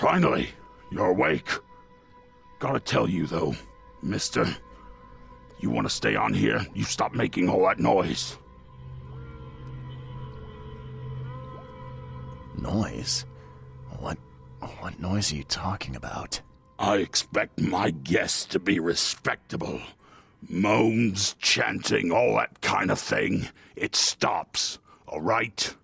Finally, you're awake. Gotta tell you, though, mister, you want to stay on here, you stop making all that noise. Noise? What noise are you talking about? I expect my guests to be respectable. Moans, chanting, all that kind of thing. It stops, all right?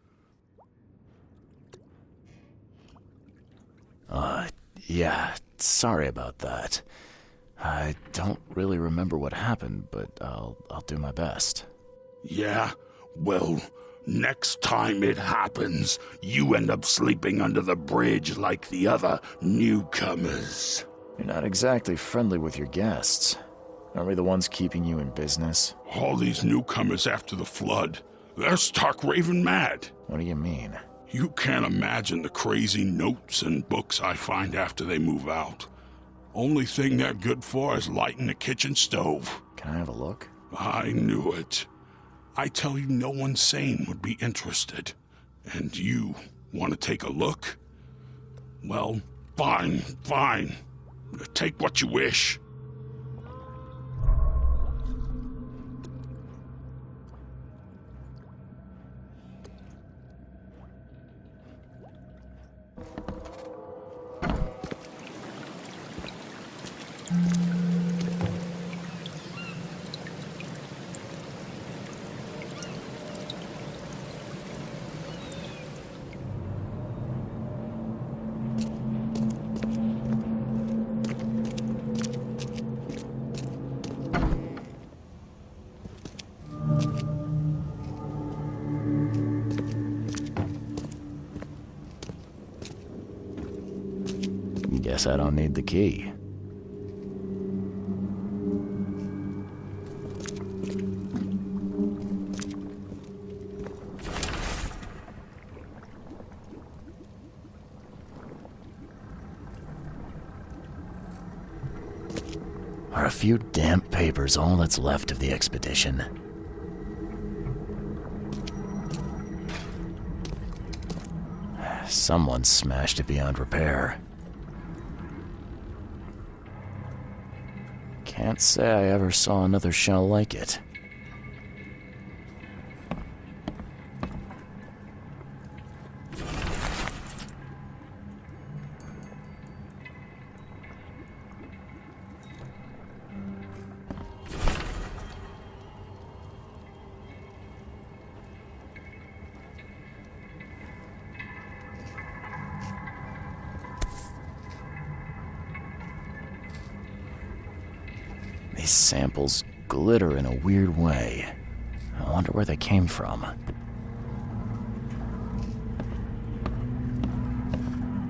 Yeah, sorry about that. I don't really remember what happened, but I'll do my best. Yeah? Well, next time it happens, you end up sleeping under the bridge like the other newcomers. You're not exactly friendly with your guests. Aren't we the ones keeping you in business? All these newcomers after the flood, they're stark raving mad. What do you mean? You can't imagine the crazy notes and books I find after they move out. Only thing they're good for is lighting the kitchen stove. Can I have a look? I knew it. I tell you, no one sane would be interested. And you want to take a look? Well, fine. Take what you wish. Guess I don't need the key. Are a few damp papers all that's left of the expedition? Someone smashed it beyond repair. Can't say I ever saw another shell like it. These samples glitter in a weird way. I wonder where they came from.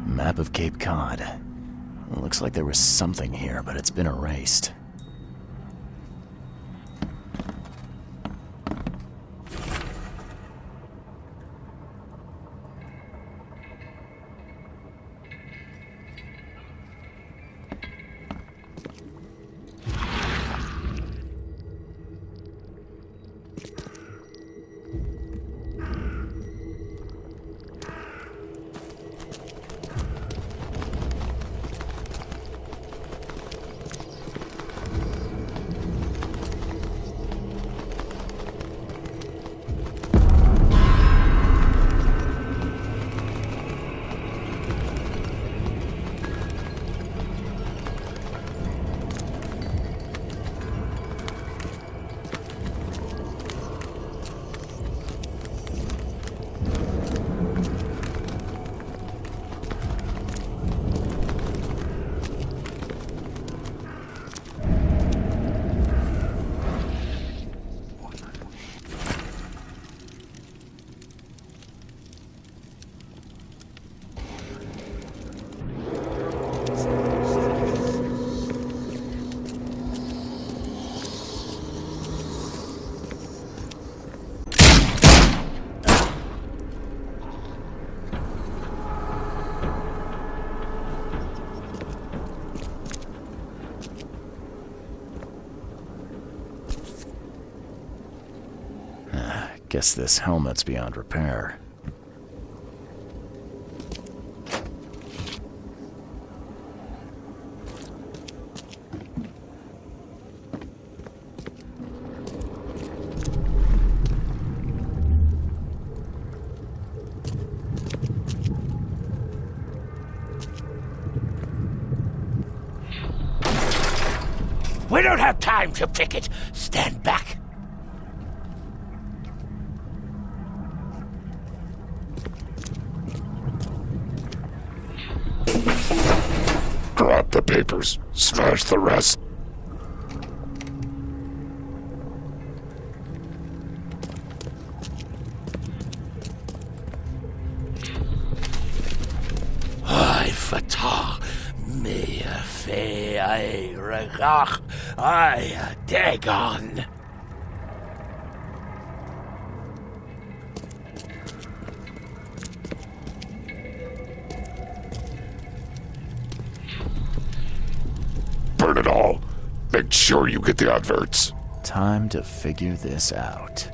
Map of Cape Cod. It looks like there was something here, but it's been erased. Guess this helmet's beyond repair. We don't have time to picket. Stand back. Drop the papers. Smash the rest. Ay, fatah. Me fe ay regach. Ay, dagon. Burn it all. Make sure you get the adverts. Time to figure this out.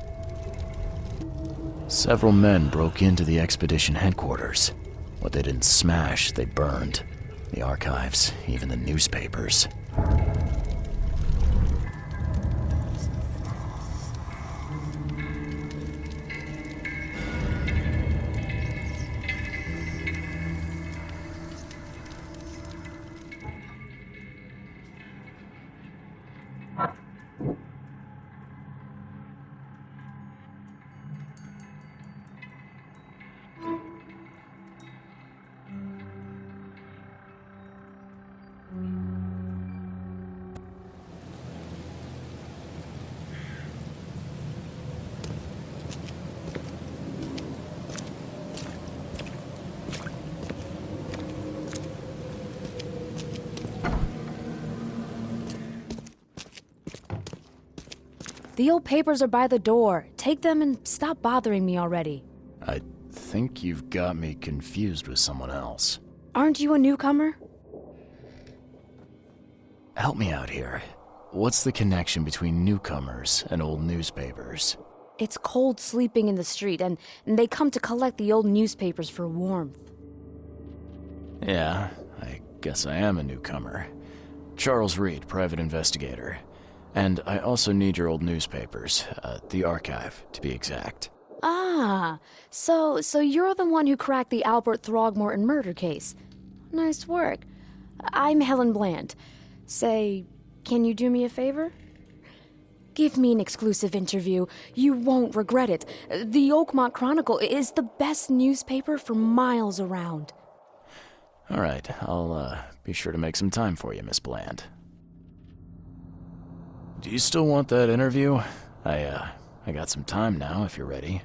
Several men broke into the expedition headquarters. What they didn't smash, they burned. The archives, even the newspapers. The old papers are by the door. Take them and stop bothering me already. I think you've got me confused with someone else. Aren't you a newcomer? Help me out here. What's the connection between newcomers and old newspapers? It's cold sleeping in the street, and they come to collect the old newspapers for warmth. Yeah, I guess I am a newcomer. Charles Reed, private investigator. And I also need your old newspapers, the archive, to be exact. Ah, so you're the one who cracked the Albert Throgmorton murder case. Nice work. I'm Helen Bland. Say, can you do me a favor? Give me an exclusive interview. You won't regret it. The Oakmont Chronicle is the best newspaper for miles around. All right, I'll be sure to make some time for you, Miss Bland. Do you still want that interview? I got some time now, if you're ready.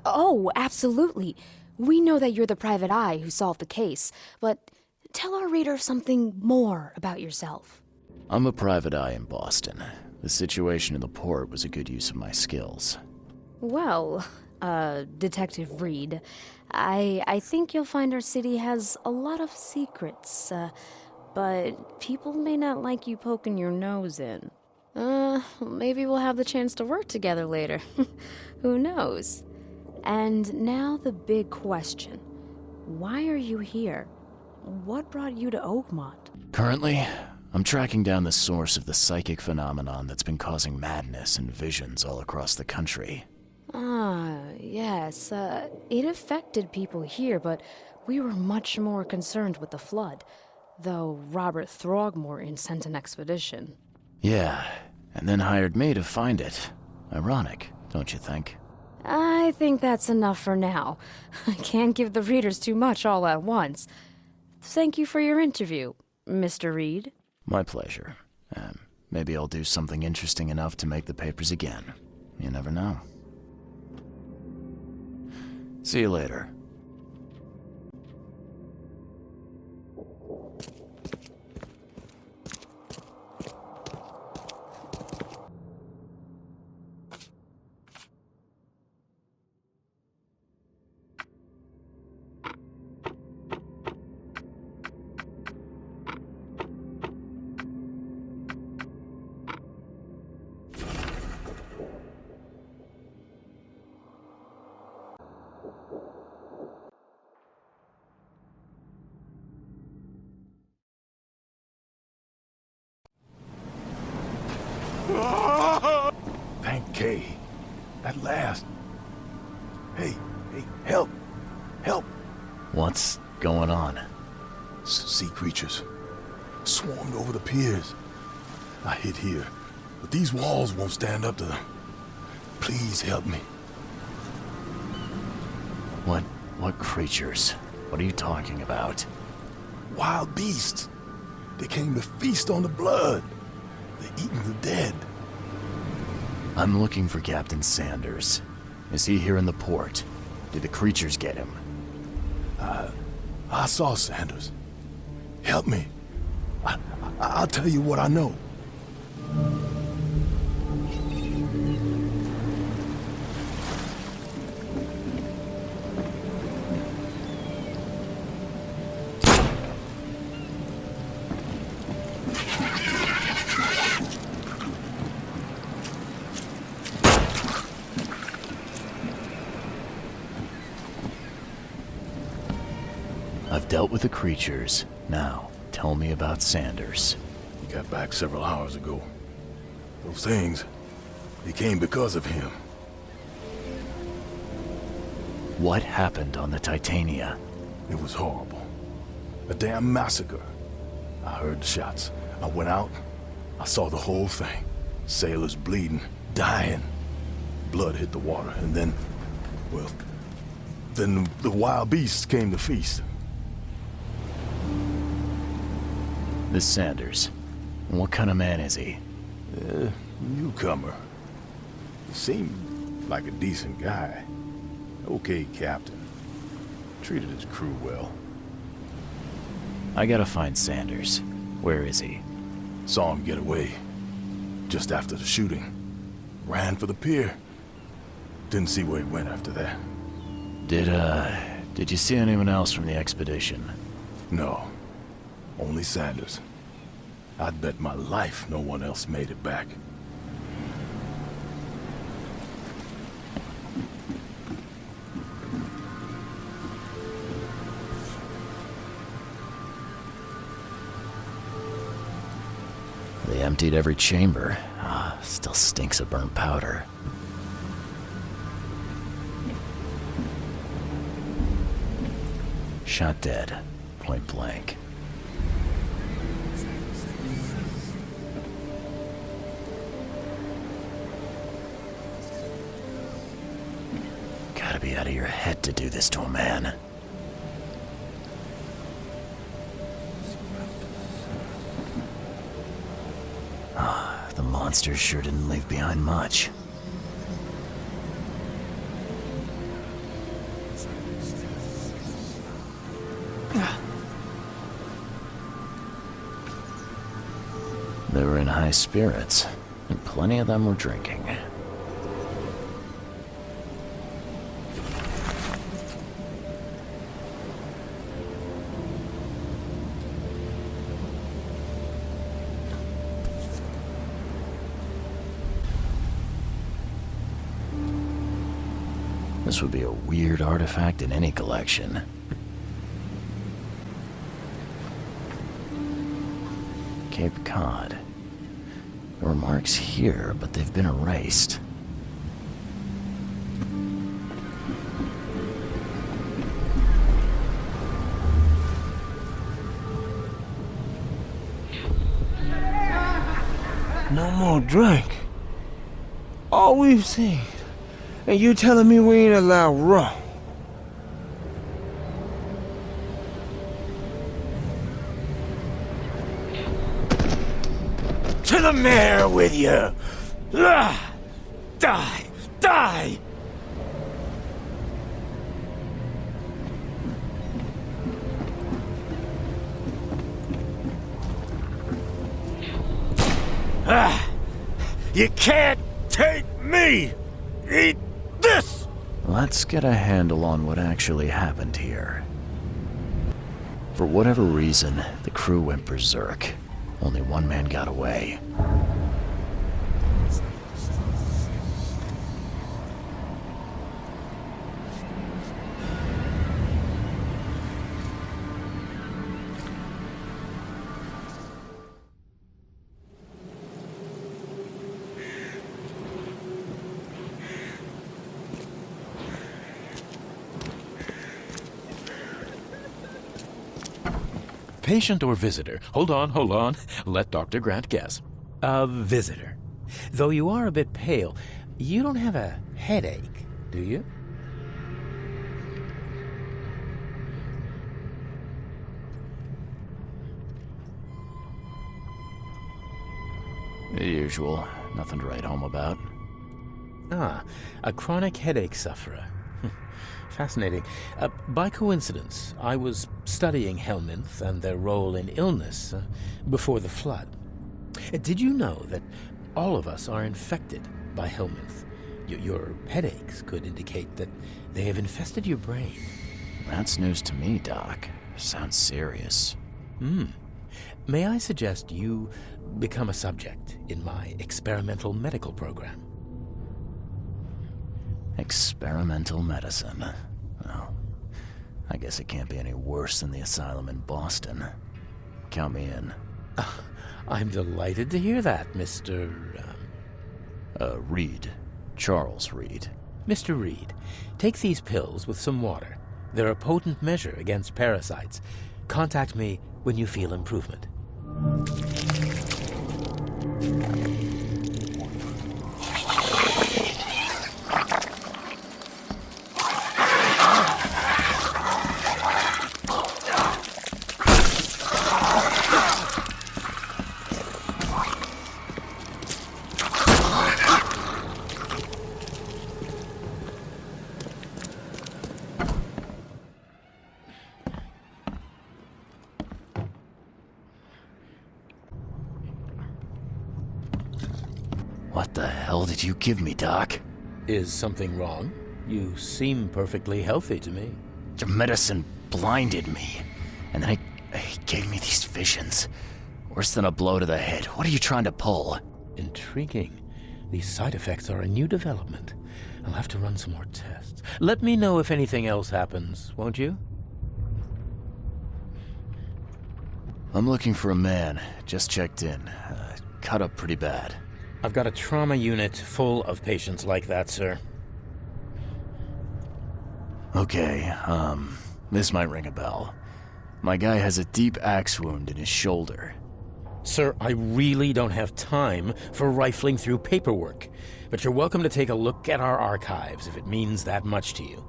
Oh, absolutely. We know that you're the private eye who solved the case, but tell our reader something more about yourself. I'm a private eye in Boston. The situation in the port was a good use of my skills. Well, Detective Reed, I think you'll find our city has a lot of secrets, but people may not like you poking your nose in. Maybe we'll have the chance to work together later. Who knows? And now the big question. Why are you here? What brought you to Oakmont? Currently, I'm tracking down the source of the psychic phenomenon that's been causing madness and visions all across the country. Ah, yes. It affected people here, but we were much more concerned with the flood. Though Robert Throgmorton sent an expedition. Yeah, and then hired me to find it. Ironic, don't you think? I think that's enough for now. I can't give the readers too much all at once. Thank you for your interview, Mr. Reed. My pleasure. Maybe I'll do something interesting enough to make the papers again. You never know. See you later. Thank Kay. At last. Hey, help. Help. What's going on? Sea creatures. Swarmed over the piers. I hid here, but these walls won't stand up to them. Please help me. What creatures? What are you talking about? Wild beasts. They came to feast on the blood. They're eating the dead. I'm looking for Captain Sanders. Is he here in the port? Did the creatures get him? I saw Sanders. Help me. I'll tell you what I know. I've dealt with the creatures. Now, tell me about Sanders. He got back several hours ago. Those things, they came because of him. What happened on the Titania? It was horrible. A damn massacre. I heard the shots. I went out. I saw the whole thing. Sailors bleeding, dying. Blood hit the water, and then, well, then the wild beasts came to feast. This Sanders. What kind of man is he? Newcomer. He seemed like a decent guy. Okay, Captain. Treated his crew well. I gotta find Sanders. Where is he? Saw him get away. Just after the shooting. Ran for the pier. Didn't see where he went after that. Did you see anyone else from the expedition? No. Only Sanders. I'd bet my life no one else made it back. They emptied every chamber. Still stinks of burnt powder. Shot dead. Point blank. Gotta be out of your head to do this to a man. The monsters sure didn't leave behind much. They were in high spirits, and plenty of them were drinking. This would be a weird artifact in any collection. Cape Cod. There were marks here, but they've been erased. No more drink. All we've seen. And you telling me we ain't allowed rum? To the mayor with you! Ah! Die! Die! Ah! You can't take me! Eat this! Let's get a handle on what actually happened here. For whatever reason, the crew went berserk. Only one man got away. Patient or visitor? Hold on. Let Dr. Grant guess. A visitor. Though you are a bit pale, you don't have a headache, do you? The usual. Nothing to write home about. Ah, a chronic headache sufferer. Fascinating. By coincidence, I was studying helminths and their role in illness before the flood. Did you know that all of us are infected by helminths? Your headaches could indicate that they have infested your brain. That's news to me, Doc. Sounds serious. May I suggest you become a subject in my experimental medical program? Experimental medicine. Well, I guess it can't be any worse than the asylum in Boston. Count me in. I'm delighted to hear that, Mr. Reed. Charles Reed. Mr. Reed, take these pills with some water. They're a potent measure against parasites. Contact me when you feel improvement. What the hell did you give me, Doc? Is something wrong? You seem perfectly healthy to me. Your medicine blinded me. And then he gave me these visions. Worse than a blow to the head. What are you trying to pull? Intriguing. These side effects are a new development. I'll have to run some more tests. Let me know if anything else happens, won't you? I'm looking for a man. Just checked in. Cut up pretty bad. I've got a trauma unit full of patients like that, sir. Okay, this might ring a bell. My guy has a deep axe wound in his shoulder. Sir, I really don't have time for rifling through paperwork, but you're welcome to take a look at our archives if it means that much to you.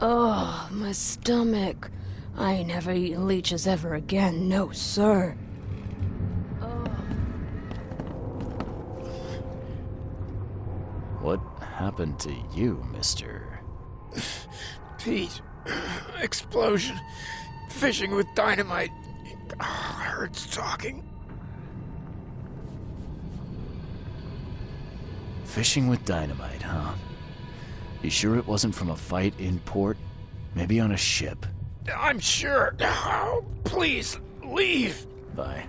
Oh, my stomach. I ain't never eaten leeches ever again, no sir. What happened to you, mister? Pete. Explosion. Fishing with dynamite. Hurts talking. Fishing with dynamite, huh? You sure it wasn't from a fight in port? Maybe on a ship? I'm sure. Oh, please, leave. Bye.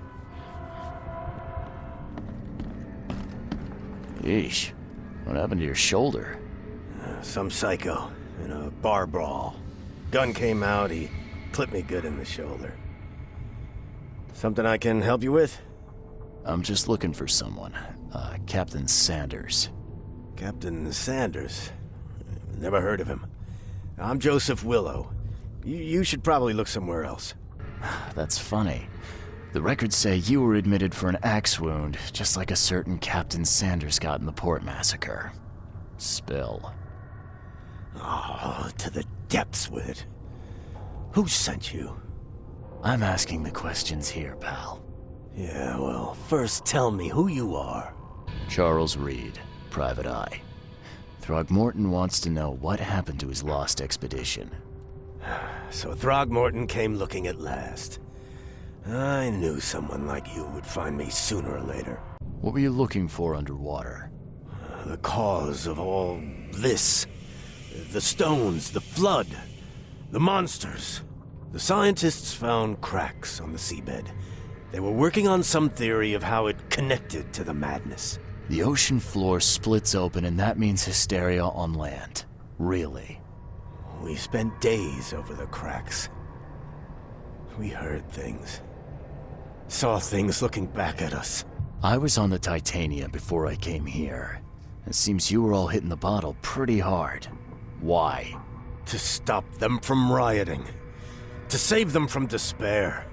Yeesh. What happened to your shoulder? Some psycho in a bar brawl. Gun came out, he clipped me good in the shoulder. Something I can help you with? I'm just looking for someone. Captain Sanders. Captain Sanders? Never heard of him. I'm Joseph Willow. You should probably look somewhere else. That's funny. The records say you were admitted for an axe wound, just like a certain Captain Sanders got in the port massacre. Spill. Oh, to the depths with it. Who sent you? I'm asking the questions here, pal. Yeah, well, first tell me who you are. Charles Reed, Private Eye. Throgmorton wants to know what happened to his lost expedition. So Throgmorton came looking at last. I knew someone like you would find me sooner or later. What were you looking for underwater? The cause of all this. The stones, the flood, the monsters. The scientists found cracks on the seabed. They were working on some theory of how it connected to the madness. The ocean floor splits open and that means hysteria on land. Really? We spent days over the cracks. We heard things. Saw things looking back at us. I was on the Titania before I came here. It seems you were all hitting the bottle pretty hard. Why? To stop them from rioting. To save them from despair.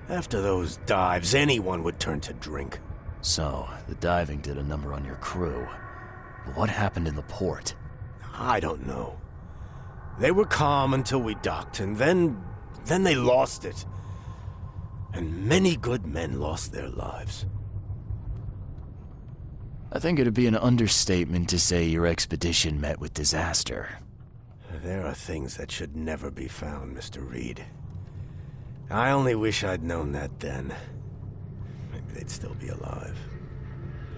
After those dives, anyone would turn to drink. So, the diving did a number on your crew. But what happened in the port? I don't know. They were calm until we docked, and then they lost it. And many good men lost their lives. I think it'd be an understatement to say your expedition met with disaster. There are things that should never be found, Mr. Reed. I only wish I'd known that then. Maybe they'd still be alive.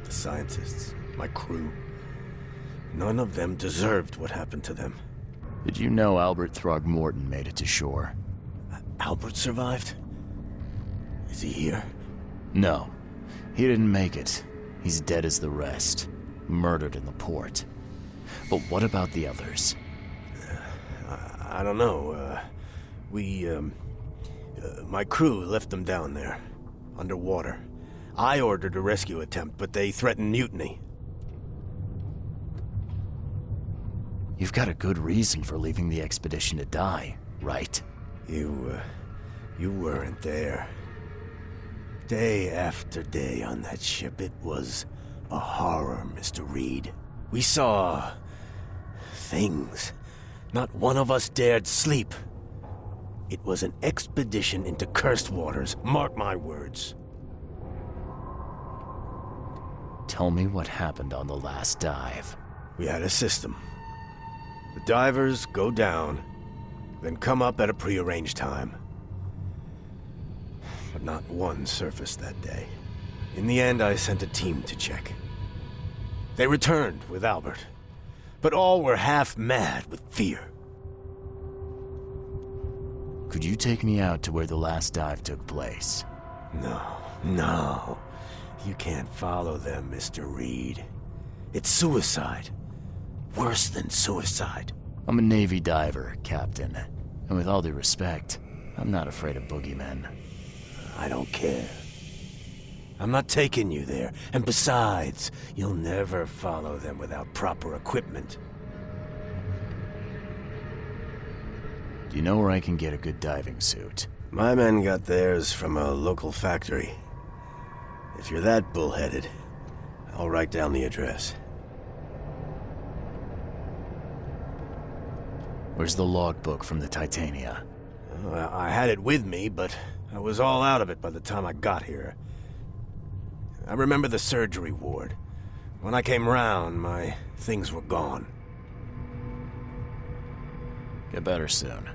The scientists, my crew. None of them deserved what happened to them. Did you know Albert Throgmorton made it to shore? Albert survived? Is he here? No. He didn't make it. He's dead as the rest. Murdered in the port. But what about the others? I don't know. My crew left them down there, underwater. I ordered a rescue attempt, but they threatened mutiny. You've got a good reason for leaving the expedition to die, right? You weren't there. Day after day on that ship, it was a horror, Mr. Reed. We saw things. Not one of us dared sleep. It was an expedition into cursed waters, mark my words. Tell me what happened on the last dive. We had a system. The divers go down, then come up at a prearranged time. But not one surfaced that day. In the end, I sent a team to check. They returned with Albert, but all were half mad with fear. Could you take me out to where the last dive took place? No. You can't follow them, Mr. Reed. It's suicide. Worse than suicide. I'm a Navy diver, Captain. And with all due respect, I'm not afraid of boogeymen. I don't care. I'm not taking you there. And besides, you'll never follow them without proper equipment. Do you know where I can get a good diving suit? My men got theirs from a local factory. If you're that bullheaded, I'll write down the address. Where's the logbook from the Titania? I had it with me, but I was all out of it by the time I got here. I remember the surgery ward. When I came round, my things were gone. Get better soon.